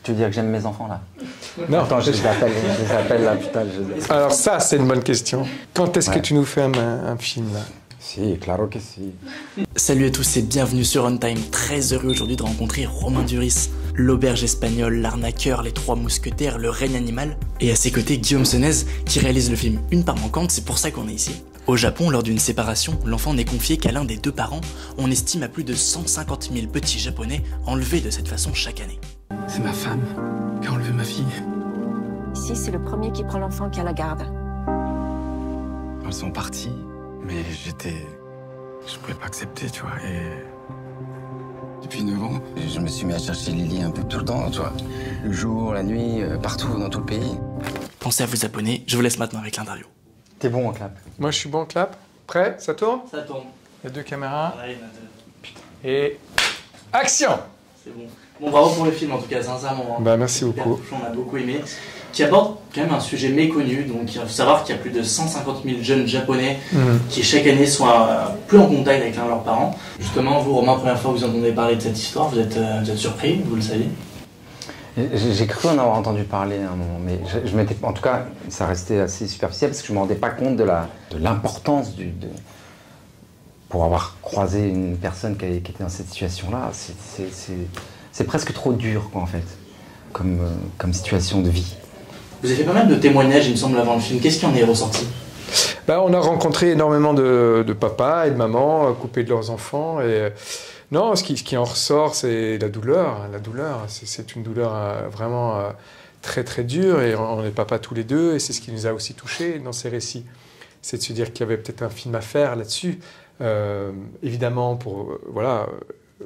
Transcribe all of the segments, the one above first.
Tu veux dire que j'aime mes enfants là? Non. Attends, je les appelle là, putain. Alors ça, c'est une bonne question. Quand est-ce que tu nous fais un film là? Si, claro que si. Salut à tous et bienvenue sur Runtime. Très heureux aujourd'hui de rencontrer Romain Duris, l'auberge espagnole, l'arnaqueur, les trois mousquetaires, le règne animal. Et à ses côtés, Guillaume Senez qui réalise le film Une part manquante, c'est pour ça qu'on est ici. Au Japon, lors d'une séparation, l'enfant n'est confié qu'à l'un des deux parents. On estime à plus de 150 000 petits japonais enlevés de cette façon chaque année. C'est ma femme qui a enlevé ma fille. Ici, c'est le premier qui prend l'enfant qui a la garde. Elles sont parties, mais je pouvais pas accepter, tu vois, et... Depuis 9 ans, Je me suis mis à chercher Lily un peu tout le temps, tu vois. Le jour, la nuit, partout dans tout le pays. Pensez à vous abonner, je vous laisse maintenant avec l'interview. T'es bon en clap. Moi, je suis bon, clap. Prêt? Ça tourne? Ça tombe. Il y a deux caméras. Ouais, Et... action! c'est bon. Bon, bravo pour le film en tout cas, sincèrement. Bah, merci Super beaucoup. touchant, on a beaucoup aimé. Qui aborde quand même un sujet méconnu. Donc, il faut savoir qu'il y a plus de 150 000 jeunes japonais qui chaque année sont plus en contact avec l'un de leurs parents. Justement, vous, Romain, première fois que vous entendez parler de cette histoire, vous êtes surpris, vous le saviez? J'ai cru en avoir entendu parler à un moment, mais je m'étais, en tout cas, ça restait assez superficiel parce que je me rendais pas compte de l'importance pour avoir croisé une personne qui était dans cette situation-là. C'est presque trop dur, quoi, en fait, comme situation de vie. Vous avez fait pas mal de témoignages, il me semble, avant le film. Qu'est-ce qui en est ressorti? Bah, on a rencontré énormément de papas et de mamans coupés de leurs enfants. Et non, ce qui en ressort, c'est la douleur. La douleur, c'est une douleur vraiment très très dure. Et on est papas tous les deux. Et c'est ce qui nous a aussi touchés dans ces récits. C'est de se dire qu'il y avait peut-être un film à faire là-dessus. Évidemment, pour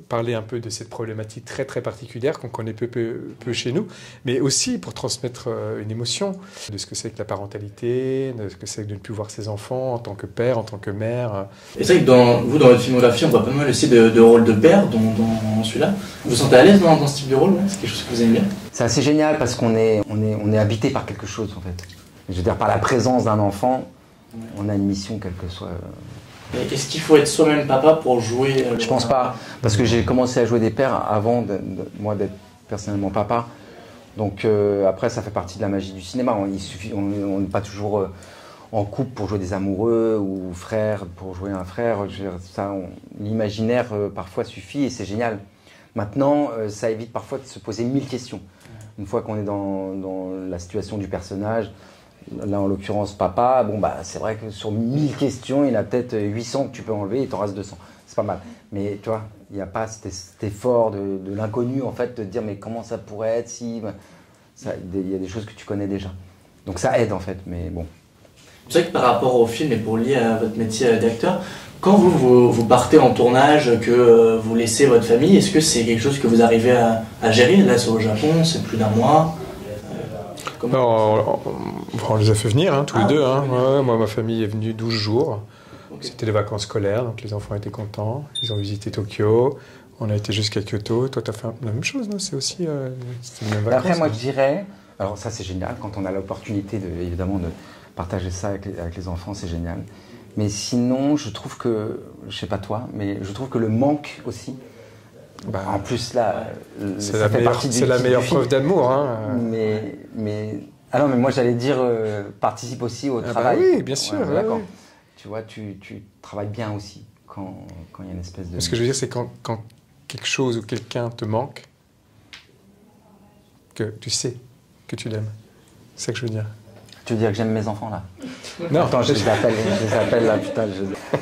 parler un peu de cette problématique très très particulière qu'on connaît peu chez nous, mais aussi pour transmettre une émotion de ce que c'est que la parentalité, de ce que c'est que de ne plus voir ses enfants en tant que père, en tant que mère. Et c'est vrai que dans votre filmographie, on voit pas mal aussi de rôles de père dans celui-là. Vous vous sentez à l'aise dans ce type de rôle? C'est quelque chose que vous aimez bien? C'est assez génial parce qu'on est habité par quelque chose, en fait. Je veux dire, par la présence d'un enfant, on a une mission, quelle que soit. Mais est-ce qu'il faut être soi-même papa pour jouer Je pense pas, parce que j'ai commencé à jouer des pères avant moi d'être personnellement papa. Donc après, ça fait partie de la magie du cinéma. On n'est pas toujours en couple pour jouer des amoureux ou frères pour jouer un frère. L'imaginaire parfois suffit et c'est génial. Maintenant, ça évite parfois de se poser 1000 questions. Une fois qu'on est dans la situation du personnage, là en l'occurrence papa, bon bah c'est vrai que sur 1000 questions, il y en a peut-être 800 que tu peux enlever et il t'en reste 200. C'est pas mal. Mais tu vois, il n'y a pas cet effort de l'inconnu en fait, de te dire mais comment ça pourrait être si... Il y a des choses que tu connais déjà. Donc ça aide en fait, mais bon. C'est vrai que par rapport au film et pour lier à votre métier d'acteur, quand vous partez en tournage, que vous laissez votre famille, est-ce que c'est quelque chose que vous arrivez à gérer? Là c'est au Japon, c'est plus d'un mois. On les a fait venir, tous les deux. Ouais, moi, ma famille est venue 12 jours. Okay. C'était les vacances scolaires, donc les enfants étaient contents. Ils ont visité Tokyo. On a été jusqu'à Kyoto. Toi, tu as fait la même chose, non? C'est aussi les mêmes vacances. Après, moi, je dirais... Alors ça, c'est génial. Quand on a l'opportunité, évidemment, de partager ça avec les enfants, c'est génial. Mais sinon, je trouve que... Je sais pas toi, mais je trouve que le manque aussi... en plus, là, c'est la meilleure preuve d'amour. Ah non, mais moi, j'allais dire, participe aussi au travail. Bah oui, bien sûr. Ouais, d'accord. Oui. Tu vois, tu travailles bien aussi quand il y a une espèce de... Ce que je veux dire, c'est quand quelque chose ou quelqu'un te manque, que tu sais que tu l'aimes. C'est ça que je veux dire. Tu veux dire que j'aime mes enfants, là? Non. Attends, je les appelle là, putain.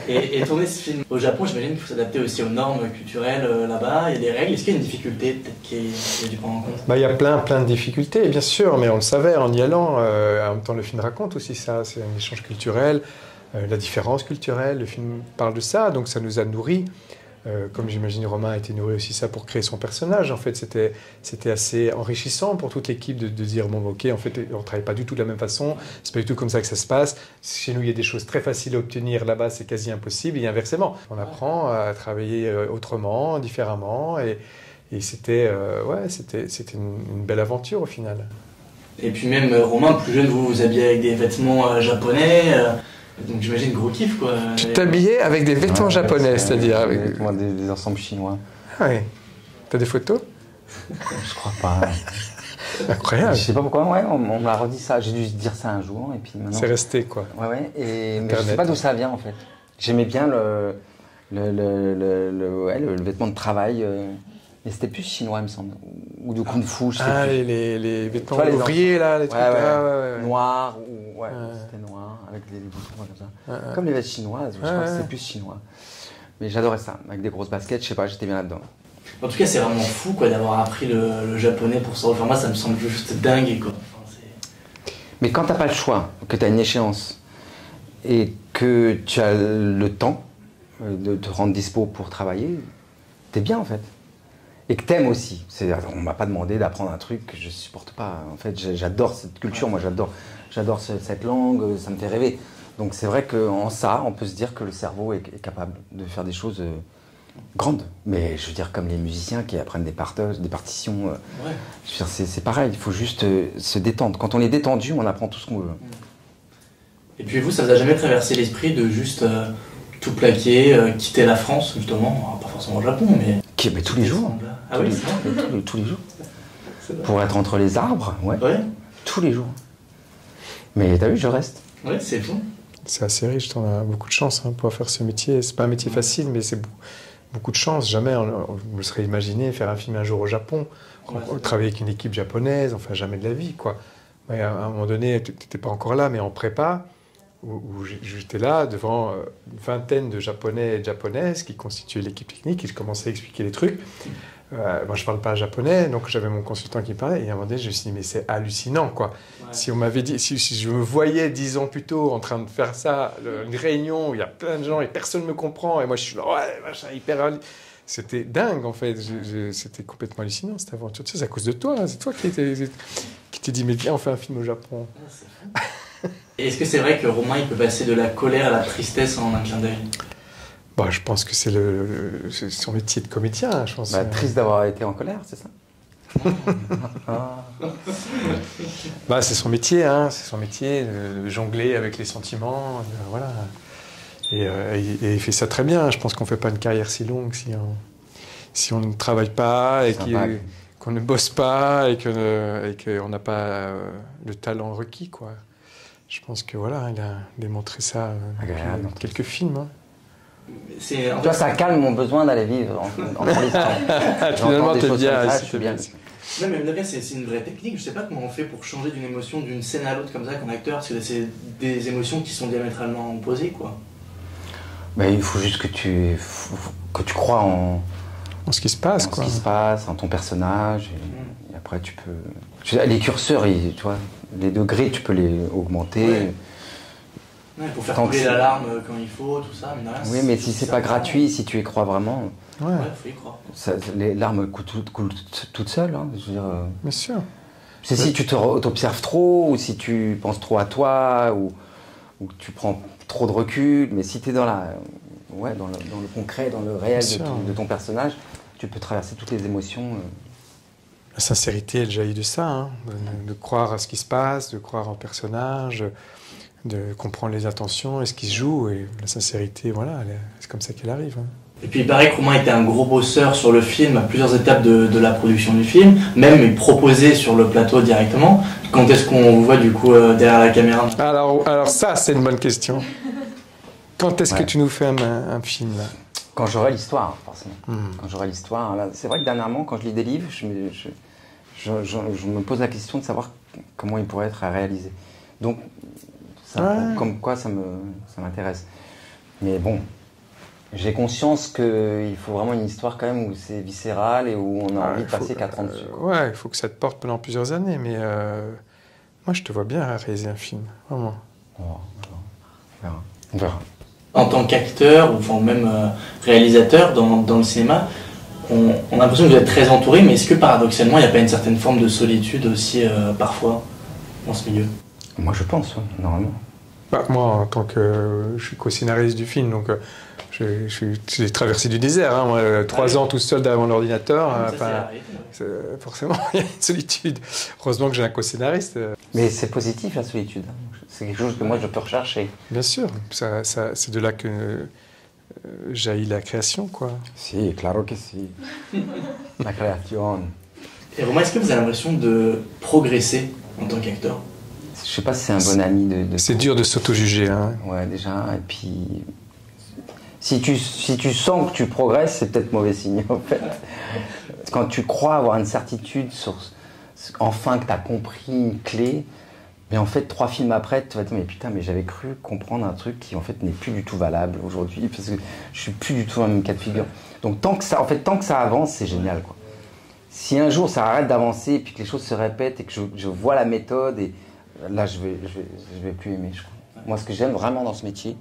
Et tourner ce film au Japon, j'imagine qu'il faut s'adapter aussi aux normes culturelles là-bas, il y a des règles. Est-ce qu'il y a une difficulté peut-être qui a dû prendre en compte? Il y a plein de difficultés, bien sûr, mais on le savait en y allant. En même temps, le film raconte aussi ça, c'est un échange culturel, la différence culturelle, le film parle de ça, donc ça nous a nourris. Comme j'imagine Romain a été nourri aussi ça pour créer son personnage. En fait, c'était assez enrichissant pour toute l'équipe de dire bon, ok, en fait, on travaille pas du tout de la même façon. C'est pas du tout comme ça que ça se passe. Chez nous, il y a des choses très faciles à obtenir. Là-bas, c'est quasi impossible. Et inversement, on apprend à travailler autrement, différemment. Et c'était une belle aventure au final. Et puis même Romain, plus jeune, vous habillez avec des vêtements japonais. Donc j'imagine gros kiff quoi. Tu t'habillais avec des vêtements japonais, c'est-à-dire avec des ensembles chinois. Ah oui. T'as des photos? Je crois pas. Incroyable. Je sais pas pourquoi, ouais, on m'a redit ça. J'ai dû dire ça un jour et puis maintenant. C'est resté, quoi. Ouais, ouais. Mais je Internet. sais pas d'où ça vient en fait. J'aimais bien le vêtement de travail, mais c'était plus chinois, il me semble, ou du kung-fu, je sais Ah, plus. les vêtements Tu vois, les ouvriers, là, les trucs. Ouais, ouais. Ah, ouais. Noir, ou ouais, Ouais. c'était noir, avec des boutons comme ça. Ouais. Comme les vestes chinoises, je crois que c'était plus chinois. Mais j'adorais ça, avec des grosses baskets, je sais pas, j'étais bien là-dedans. En tout cas, c'est vraiment fou quoi d'avoir appris le japonais pour ça. Enfin, moi, ça me semble juste dingue quoi. Enfin, Mais quand t'as pas le choix, que t'as une échéance, et que tu as le temps de te rendre dispo pour travailler, t'es bien en fait. Et que t'aimes aussi. On m'a pas demandé d'apprendre un truc que je supporte pas. En fait, j'adore cette culture, moi j'adore cette langue, ça me fait rêver. Donc c'est vrai qu'en ça, on peut se dire que le cerveau est capable de faire des choses grandes. Mais je veux dire, comme les musiciens qui apprennent des partitions, ouais. je veux dire, c'est pareil, il faut juste se détendre. Quand on est détendu, on apprend tout ce qu'on veut. Et puis vous, ça vous a jamais traversé l'esprit de juste tout plaquer, quitter la France justement, alors, pas forcément au Japon, mais tous les jours. Ah oui, c'est vrai. Tous les jours. C'est vrai. Pour être entre les arbres, ouais. Ouais, Tous les jours. Mais t'as vu, je reste. ouais, c'est fou. C'est assez riche, on a beaucoup de chance pour faire ce métier. C'est pas un métier facile, mais c'est beaucoup de chance. Jamais on me serait imaginé faire un film un jour au Japon, travailler avec une équipe japonaise, enfin jamais de la vie, quoi. Mais à un moment donné, t'étais pas encore là, mais en prépa, où j'étais là devant une vingtaine de Japonais et de Japonaises qui constituaient l'équipe technique, et je commençais à expliquer les trucs. Moi, je parle pas japonais, donc j'avais mon consultant qui parlait, et à un moment donné, je me suis dit, mais c'est hallucinant, quoi. Ouais. Si on m'avait dit, si je me voyais 10 ans plus tôt en train de faire ça, une réunion où il y a plein de gens et personne ne me comprend, et moi je suis là, ouais, machin, hyper... C'était dingue, en fait. C'était complètement hallucinant, cette aventure. Tu sais, c'est à cause de toi, c'est toi qui t'es dit, mais viens, on fait un film au Japon. Et est-ce que c'est vrai que Romain, il peut passer de la colère à la tristesse en un clin d'œil? Bah, je pense que c'est son métier de comédien, je pense. Triste d'avoir été en colère, c'est ça? Bah, c'est son métier, hein, c'est son métier de jongler avec les sentiments, voilà. Et il fait ça très bien. Je pense qu'on ne fait pas une carrière si longue si on ne travaille pas et qu'on ne bosse pas et qu'on n'a pas le talent requis, quoi. Je pense que voilà, il a démontré ça dans quelques films. Hein. Tu vois, ça calme mon besoin d'aller vivre en l'histoire. Finalement, t'es bien. Je suis bien. Non, mais là, c'est une vraie technique. Je sais pas comment on fait pour changer d'une émotion d'une scène à l'autre comme ça qu'en acteur, parce que c'est des émotions qui sont diamétralement opposées, quoi. Mais il faut juste que tu crois en ce qui se passe, quoi. Ce qui se passe, en ton personnage. Et après, tu peux. Les curseurs, tu vois, les degrés, tu peux les augmenter. Ouais. Ouais, pour faire couler l'alarme quand il faut, tout ça. Mais oui, mais si c'est pas gratuit, si tu y crois vraiment. Ouais, faut y croire. Les larmes coulent toutes seules, hein, je veux dire. Bien sûr. C'est si tu t'observes trop, ou si tu penses trop à toi, ou que tu prends trop de recul. Mais si tu es dans le concret, dans le réel de ton personnage, tu peux traverser toutes les émotions. La sincérité, elle jaillit de ça, hein, de croire à ce qui se passe, de croire en personnage, de comprendre les intentions et ce qui se joue. Et la sincérité, voilà, c'est comme ça qu'elle arrive. Hein. Et puis il paraît que Romain était un gros bosseur sur le film à plusieurs étapes de la production du film, même il proposait sur le plateau directement. Quand est-ce qu'on vous voit du coup derrière la caméra? Alors ça, c'est une bonne question. Quand est-ce que tu nous fais un film là? Quand j'aurai l'histoire, forcément. Quand j'aurai l'histoire. C'est vrai que dernièrement, quand je lis des livres, je me pose la question de savoir comment il pourrait être réalisé. Donc, comme quoi ça m'intéresse. Mais bon, j'ai conscience qu'il faut vraiment une histoire quand même où c'est viscéral et où on a envie de passer 4 ans dessus. Ouais, il faut que ça te porte pendant plusieurs années, mais moi je te vois bien réaliser un film, vraiment. On verra. En tant qu'acteur, ou même réalisateur dans le cinéma, on a l'impression que vous êtes très entouré, mais est-ce que paradoxalement, il n'y a pas une certaine forme de solitude aussi parfois dans ce milieu? Moi je pense, normalement. Bah, moi, en tant que... je suis co-scénariste du film, donc j'ai traversé du désert. Hein, moi, 3 ans tout seul derrière mon ordinateur. Forcément, il y a une solitude. Heureusement que j'ai un co-scénariste. Mais c'est positif, la solitude. C'est quelque chose que moi, je peux rechercher. Bien sûr. C'est de là que jaillit la création, quoi. Si, claro que si. La création. Et Romain, est-ce que vous avez l'impression de progresser en tant qu'acteur? Je sais pas si c'est un bon ami de... C'est dur de s'auto-juger. Hein. Ouais, déjà. Et puis, si tu sens que tu progresses, c'est peut-être mauvais signe, en fait. Quand tu crois avoir une certitude sur... Enfin que tu as compris une clé, mais en fait, 3 films après, tu vas te dire, mais putain, mais j'avais cru comprendre un truc qui, en fait, n'est plus du tout valable aujourd'hui, parce que je suis plus du tout dans le même cas de figure. Donc, tant que ça avance, c'est génial, quoi. Si un jour ça arrête d'avancer, et puis que les choses se répètent, et que je vois la méthode, et là, je vais plus aimer, je crois. Moi, ce que j'aime vraiment dans ce métier,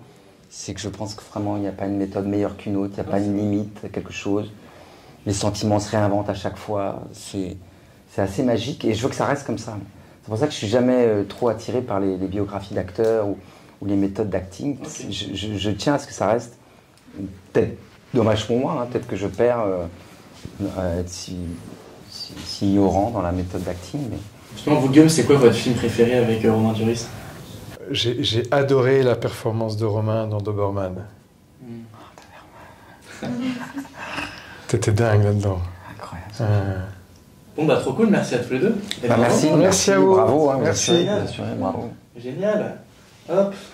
c'est que je pense que vraiment, il n'y a pas une méthode meilleure qu'une autre, il n'y a pas une limite à quelque chose. Les sentiments se réinventent à chaque fois. C'est assez magique, et je veux que ça reste comme ça. C'est pour ça que je suis jamais trop attiré par les biographies d'acteurs ou les méthodes d'acting. Okay. Je tiens à ce que ça reste. Peut-être dommage pour moi, hein, peut-être que je perds être si ignorant dans la méthode d'acting. Mais... Justement, vous, Guillaume, c'est quoi votre film préféré avec Romain Duris? J'ai adoré la performance de Romain dans Doberman. T'étais dingue là-dedans. Incroyable. Bon, bah trop cool, merci à tous les deux. Merci à vous. Bravo, hein, merci. Bravo. Génial. Hop.